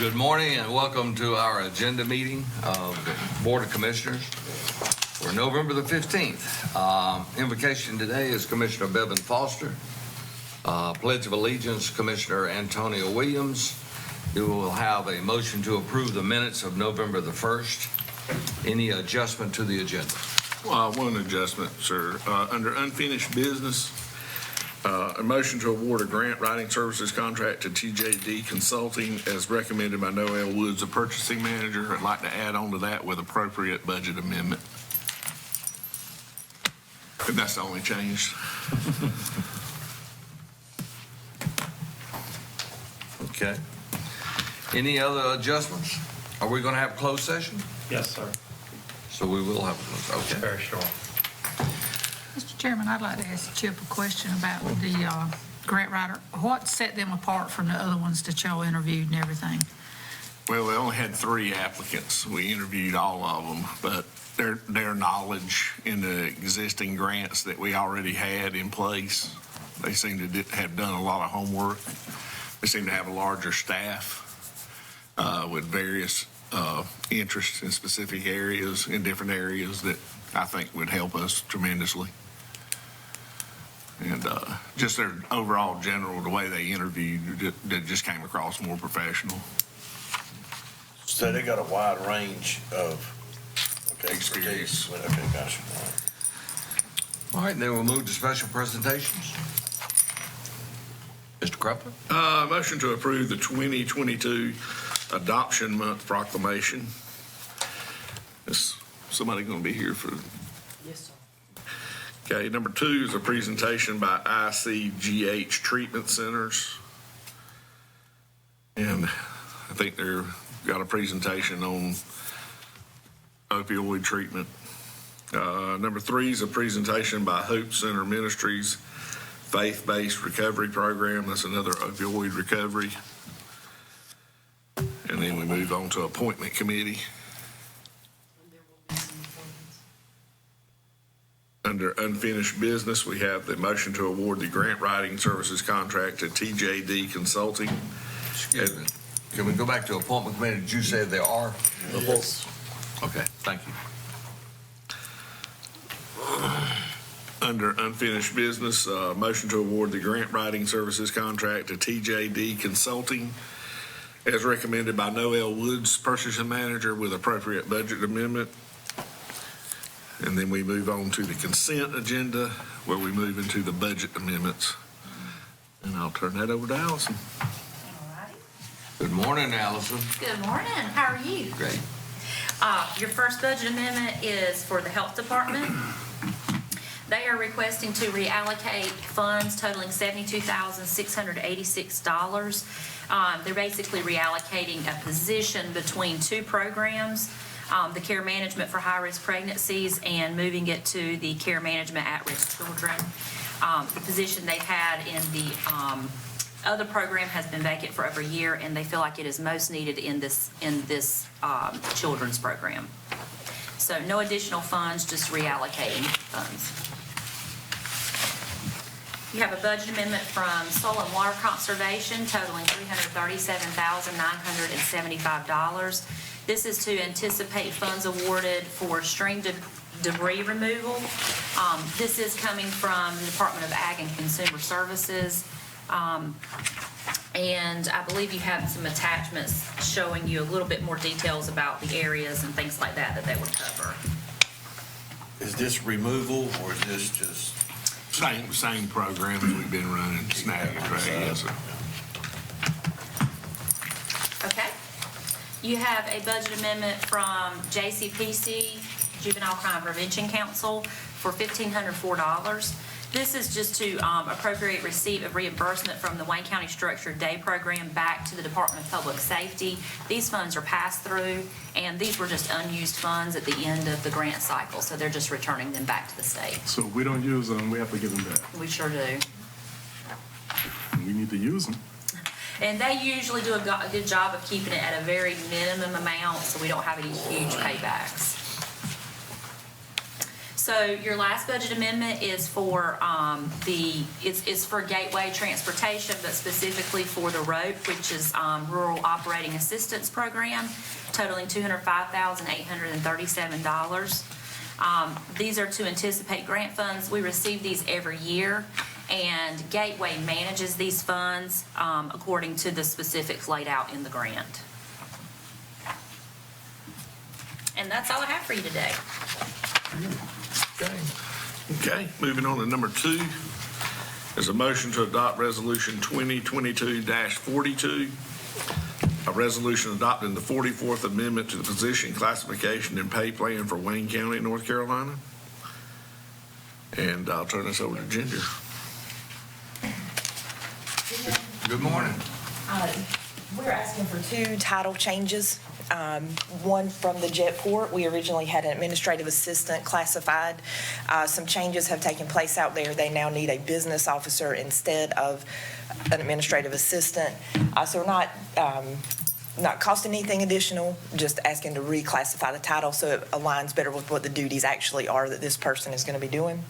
Good morning and welcome to our agenda meeting of the Board of Commissioners for November the 15th. Invocation today is Commissioner Bevan Foster. Pledge of Allegiance, Commissioner Antonio Williams. You will have a motion to approve the minutes of November the 1st. Any adjustment to the agenda? One adjustment, sir. Under unfinished business, a motion to award a grant writing services contract to TJD Consulting as recommended by Noel Woods, the purchasing manager. I'd like to add on to that with appropriate budget amendment. And that's the only change. Okay. Any other adjustments? Are we going to have closed session? Yes, sir. So we will have a closed. Okay. Very short. Mr. Chairman, I'd like to ask Chip a question about the grant writer. What set them apart from the other ones that y'all interviewed and everything? Well, we only had 3 applicants. We interviewed all of them, but their knowledge in the existing grants that we already had in place, they seem to have done a lot of homework. They seem to have a larger staff with various interests in specific areas, in different areas that I think would help us tremendously. And just their overall general, the way they interviewed, that just came across more professional. So they got a wide range of Experience. Okay, gotcha. All right, then we'll move to special presentations. Mr. Crumpler? Motion to approve the 2022 Adoption Month proclamation. Is somebody going to be here for? Yes, sir. Okay, number 2 is a presentation by ICGH Treatment Centers. And I think they've got a presentation on opioid treatment. Number 3 is a presentation by Hope Center Ministries Faith-Based Recovery Program. That's another opioid recovery. And then we move on to appointment committee. And there will be some appointments. Under unfinished business, we have the motion to award the grant writing services contract to TJD Consulting. Excuse me. Can we go back to appointment committee? Did you say there are? Yes. Okay, thank you. Under unfinished business, motion to award the grant writing services contract to TJD Consulting as recommended by Noel Woods, purchasing manager, with appropriate budget amendment. And then we move on to the consent agenda where we move into the budget amendments. And I'll turn that over to Allison. All righty. Good morning, Allison. Good morning. How are you? Great. Your first budget amendment is for the health department. They are requesting to reallocate funds totaling $72,686. They're basically reallocating a position between 2 programs, the care management for high-risk pregnancies and moving it to the care management at-risk children. The position they've had in the other program has been vacant for over a year, and they feel like it is most needed in this children's program. So no additional funds, just reallocating funds. You have a budget amendment from Soil and Water Conservation totaling $337,975. This is to anticipate funds awarded for stream debris removal. This is coming from the Department of Ag and Consumer Services. And I believe you have some attachments showing you a little bit more details about the areas and things like that they would cover. Is this removal or is this just? Same programs we've been running, snag and drag, yes, sir. Okay. You have a budget amendment from JCPC, Juvenile Crime Prevention Council, for $1,504. This is just to appropriate receipt of reimbursement from the Wayne County Structured Day Program back to the Department of Public Safety. These funds are passed through, and these were just unused funds at the end of the grant cycle, so they're just returning them back to the state. So if we don't use them, we have to give them back. We sure do. We need to use them. And they usually do a good job of keeping it at a very minimum amount, so we don't have any huge paybacks. So So your last budget amendment is for it's for Gateway Transportation, but specifically for the ROAP, which is Rural Operating Assistance Program, totaling $205,837. These are to anticipate grant funds. We receive these every year, and Gateway manages these funds according to the specifics laid out in the grant. And that's all I have for you today. Okay, moving on to number 2. There's a motion to adopt Resolution 2022-42, a resolution adopting the 44th Amendment to the Position Classification and Pay Plan for Wayne County, North Carolina. And I'll turn this over to Ginger. Good morning. We're asking for 2 title changes. One from the Jetport. We originally had an administrative assistant classified. Some changes have taken place out there. They now need a business officer instead of an administrative assistant. So we're not costing anything additional, just asking to reclassify the title so it aligns better with what the duties actually are that this person is going to be doing.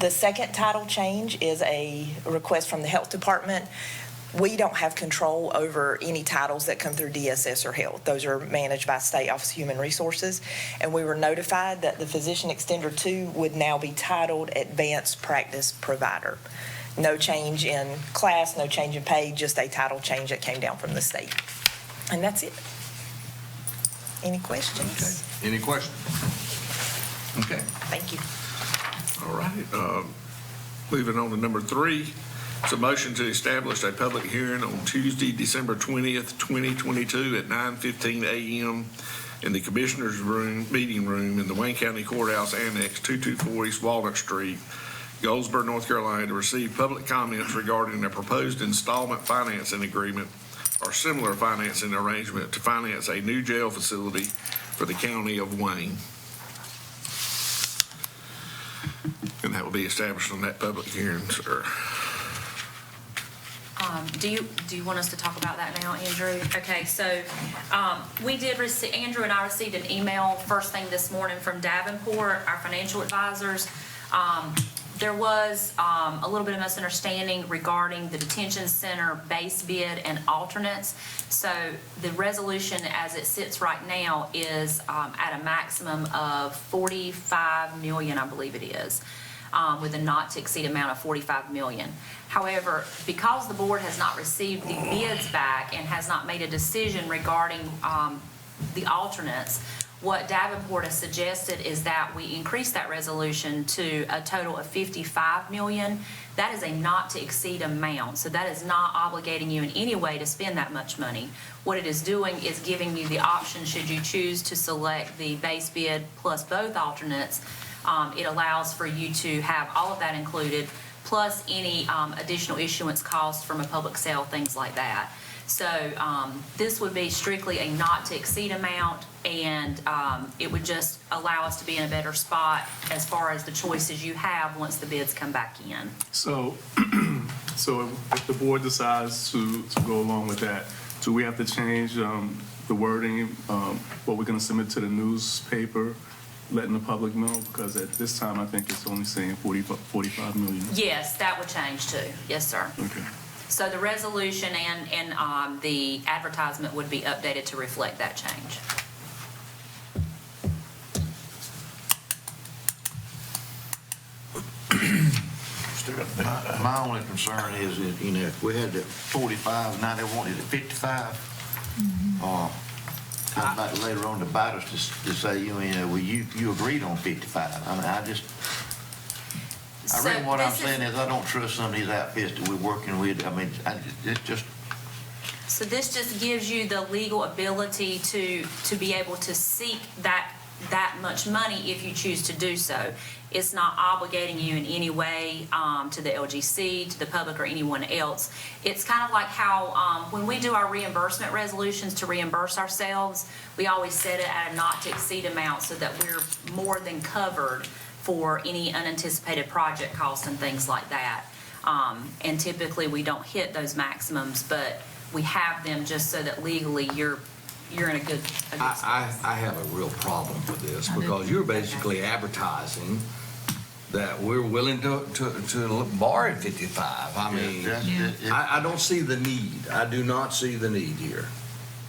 The second title change is a request from the Health Department. We don't have control over any titles that come through DSS or Health. Those are managed by State Office of Human Resources. And we were notified that the Physician Extender 2 would now be titled Advanced Practice Provider. No change in class, no change in pay, just a title change that came down from the state. And that's it. Any questions? Okay. Any questions? Okay. Thank you. All right, moving on to number 3. It's a motion to establish a public hearing on Tuesday, December 20th, 2022 at 9:15 a.m. in the Commissioners' Room, Meeting Room in the Wayne County Courthouse Annex, 224 East Walnut Street, Goldsboro, North Carolina, to receive public comments regarding a proposed installment financing agreement or similar financing arrangement to finance a new jail facility for the County of Wayne. And that will be established on that public hearing, sir. Do you want us to talk about that now, Andrew? Okay, so we did receive, Andrew and I received an email first thing this morning from Davenport, our financial advisors. There was a little bit of misunderstanding regarding the detention center base bid and alternates. So the resolution as it sits right now is at a maximum of $45 million, I believe it is, with a not to exceed amount of $45 million. However, because the board has not received the bids back and has not made a decision regarding the alternates, what Davenport has suggested is that we increase that resolution to a total of $55 million. That is a not to exceed amount, so that is not obligating you in any way to spend that much money. What it is doing is giving you the option, should you choose to select the base bid plus both alternates, it allows for you to have all of that included, plus any additional issuance costs from a public sale, things like that. So this would be strictly a not to exceed amount, and it would just allow us to be in a better spot as far as the choices you have once the bids come back in. So, so if the board decides to go along with that, do we have to change the wording, what we're going to submit to the newspaper, letting the public know? Because at this time, I think it's only saying 45 million. Yes, that would change too. Yes, sir. Okay. So the resolution and the advertisement would be updated to reflect that change. My only concern is that, you know, if we had it 45, now they wanted it 55. Come back later on to bite us to say, you know, well, you agreed on 55. I mean, really what I'm saying is I don't trust some of these outfits that we're working with. I mean, it's just. So this just gives you the legal ability to be able to seek that much money if you choose to do so. It's not obligating you in any way to the LGC, to the public, or anyone else. It's kind of like how when we do our reimbursement resolutions to reimburse ourselves, we always set it at a not to exceed amount so that we're more than covered for any unanticipated project costs and things like that. And typically we don't hit those maximums, but we have them just so that legally you're you're in a good spot. I have a real problem with this I do. because you're basically advertising that we're willing to borrow 55. I mean, I don't see the need. I do not see the need here.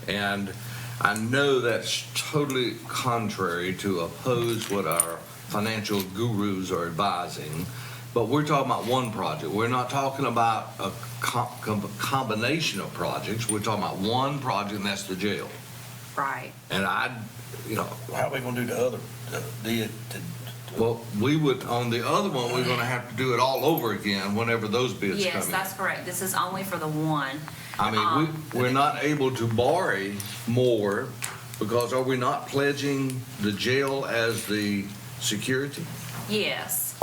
And I know that's totally contrary to oppose what our financial gurus are advising, but we're talking about one project. We're not talking about a combination of projects. We're talking about one project, and that's the jail. Right. And How are we gonna do the other, well, we would, on the other one, we're gonna have to do it all over again whenever those bids come in. Yes, that's correct. This is only for the one. I mean, we're not able to borrow more because are we not pledging the jail as the security? Yes.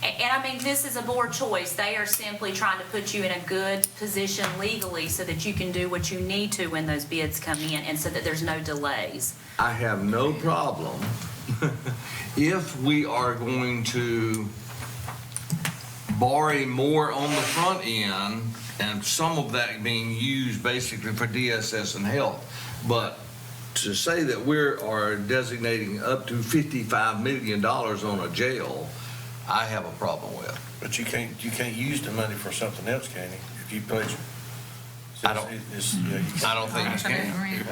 And I mean, this is a board choice. They are simply trying to put you in a good position legally so that you can do what you need to when those bids come in and so that there's no delays. I have no problem if we are going to borrow more on the front end and some of that being used basically for DSS and health. But to say that we are designating up to $55 million on a jail, I have a problem with. but you can't use the money for something else, can you? If you pledge. I don't think you can.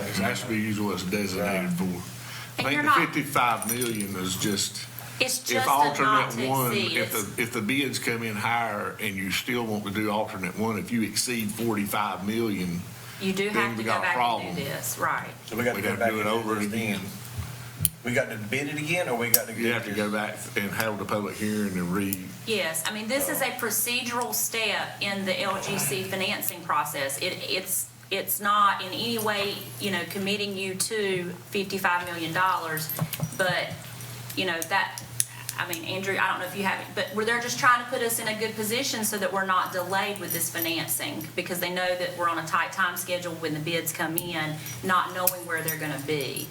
It has to be used what it's designated for. I And think you're the not- 55 million is just, It's if just a not alternate to one, exceed. if the bids come in higher and you still want to do alternate one, if you exceed 45 million, You do then have we to go got a back problem. and do this, right. So we got to we'd go have back to do it and over this again. then. We got to bid it again, or we got to? You have to go back and have the public hearing and read. Yes, I mean, this is a procedural step in the LGC financing process. It's not in any way, committing you to $55 million, but, Andrew, I don't know if you have it, but they're just trying to put us in a good position so that we're not delayed with this financing, because they know that we're on a tight time schedule when the bids come in, not knowing where they're gonna be.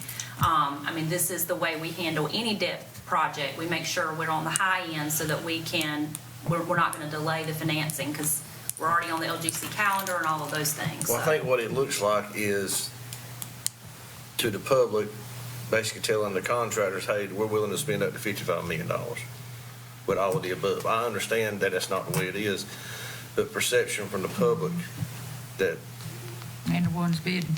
This is the way we handle any debt project. We make sure we're on the high end so that we're not gonna delay the financing, because we're already on the LGC calendar and all of those things. Well, I think what it looks like is to the public, basically telling the contractors, hey, we're willing to spend up to $55 million with all of the above. I understand that that's not the way it is, but perception from the public that, And the ones bidding.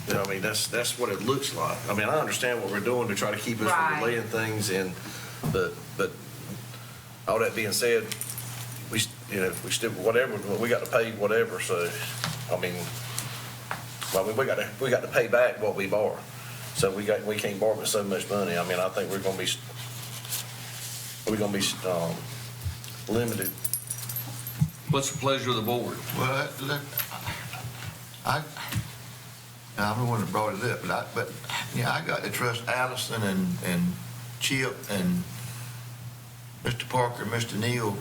that's what it looks like. I understand what we're doing to try to keep us Right. from delaying things but all that being said, we still, whatever, we got to pay whatever, so, we got to pay back what we borrow. So we can't borrow but so much money. I think we're gonna be limited. What's the pleasure of the board? Well, look, I'm the one that brought it up, but I got to trust Allison and Chip and Mr. Parker, Mr. Neal,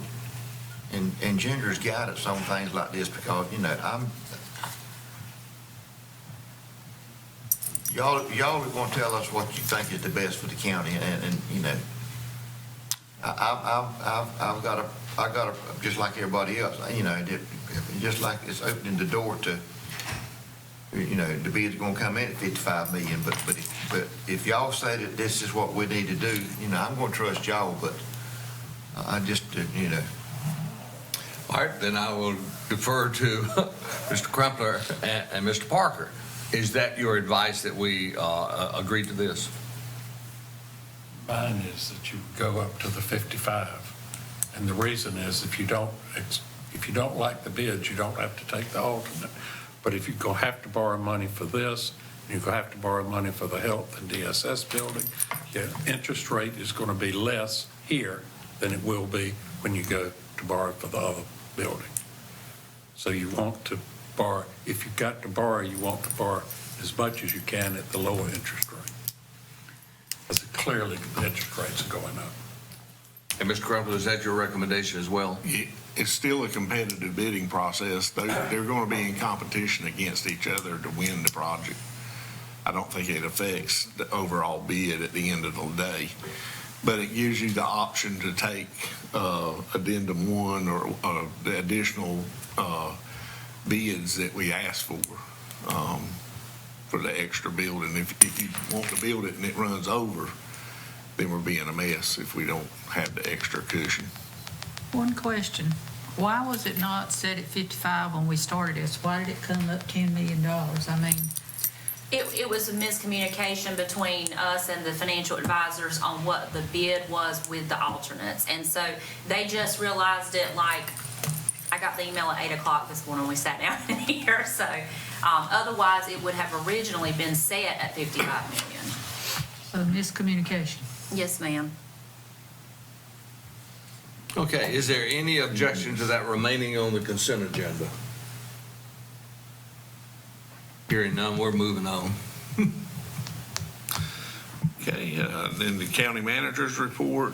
and Ginger's guidance on things like this, because, y'all are going to tell us what you think is the best for the county, and I got a, just like everybody else, just like it's opening the door to, the bid's gonna come in at 55 million, but if y'all say that this is what we need to do, I'm gonna trust y'all, but I just, All right, then I will defer to Mr. Crumpler and Mr. Parker. Is that your advice that we agree to this? Mine is that you go up to the 55. And the reason is if you don't like the bids, you don't have to take the alternate. But if you're going to have to borrow money for this, you're going to have to borrow money for the health and DSS building, your interest rate is going to be less here than it will be when you go to borrow for the other building. So you want to borrow, if you've got to borrow, you want to borrow as much as you can at the lower interest rate. Because clearly the interest rates are going up. And Mr. Crumpler, is that your recommendation as well? It's still a competitive bidding process. They're going to be in competition against each other to win the project. I don't think it affects the overall bid at the end of the day, but it gives you the option to take addendum 1 or the additional bids that we asked for for the extra building. If you want to build it and it runs over, then we're being a mess if we don't have the extra cushion. One question. Why was it not set at 55 when we started this? Why did it come up $10 million? I mean, It was a miscommunication between us and the financial advisors on what the bid was with the alternates. And so they just realized it like, I got the email at 8 o'clock this morning when we sat down in here. So otherwise, it would have originally been set at 55 million. so miscommunication. Yes, ma'am. Okay, is there any objection to that remaining on the consent agenda? Hearing none, we're moving on. Okay, then the county manager's report,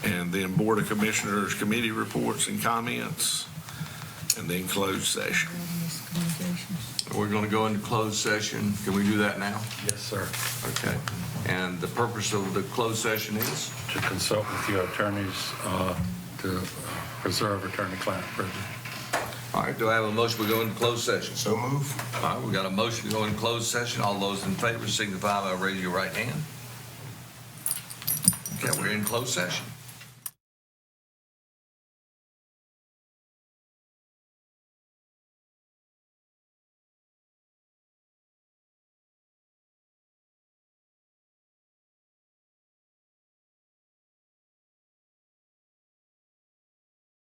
and then Board of Commissioners committee reports and comments, and then closed session. Miscommunication. We're going to go into closed session. Can we do that now? Yes, sir. Okay. And the purpose of the closed session is? To consult with your attorneys to preserve attorney-client privilege. All right, do I have a motion we go into closed session? So move. All right, we got a motion to go into closed session. All those in favor signify by raising your right hand. Okay, we're in closed session.